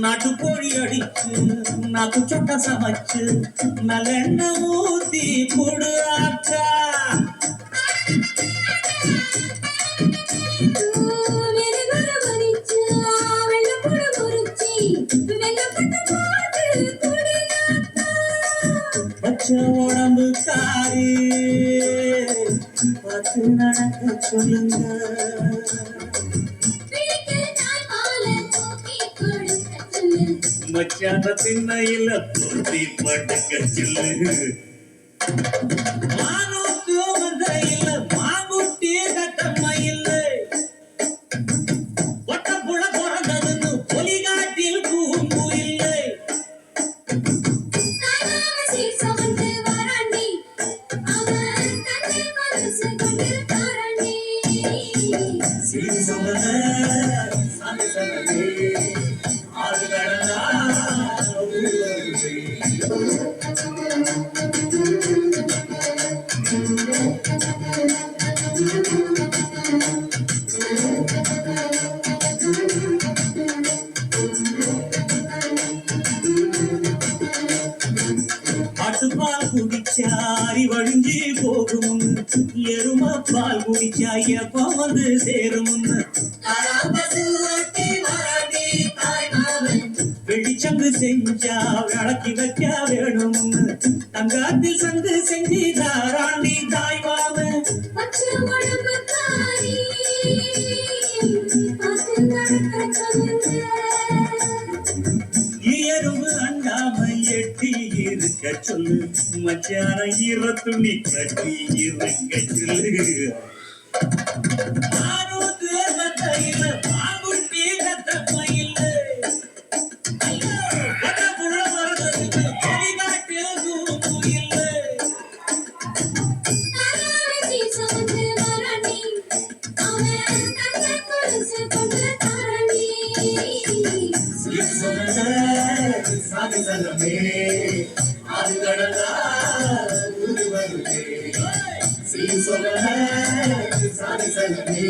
நாட்டுக்கோழி அடிச்சு நாக்கு சொட்ட சமைச்சு நல்லெண்ணெய் ஊத்தி கொடு ஆச்சா. பச்சை உடம்பு காரி பார்த்து நடக்க சொல்லுங்க. மச்சான திண்ணையில பொருத்தி படுக்க சொல்லு. மானூத்து வந்தையில மாங்குட்டி கட்டம்மையில் ஒட்டப்புழ பிறந்ததுன்னு பொலிகாட்டில் கூம்பு இல்லை. பால் குடிச்சா அறிவழிஞ்சி போகும், எரும பால் குடிச்சா எப்ப வந்து சேரும். வெளிச்சங்கு செஞ்சா விளக்கி வைக்க வேணும், தங்காத்தில் சங்கு செஞ்சு தாராண்டி தாய்வாம. எறும்பு அண்டாம எட்டி இருக்க சொல்லு, மச்சான ஈர துணி கட்டி இருக்க சொல்லு. ஆரோத்து மத்தையில பாங்குட்டி கத்தம்மையில் சாதி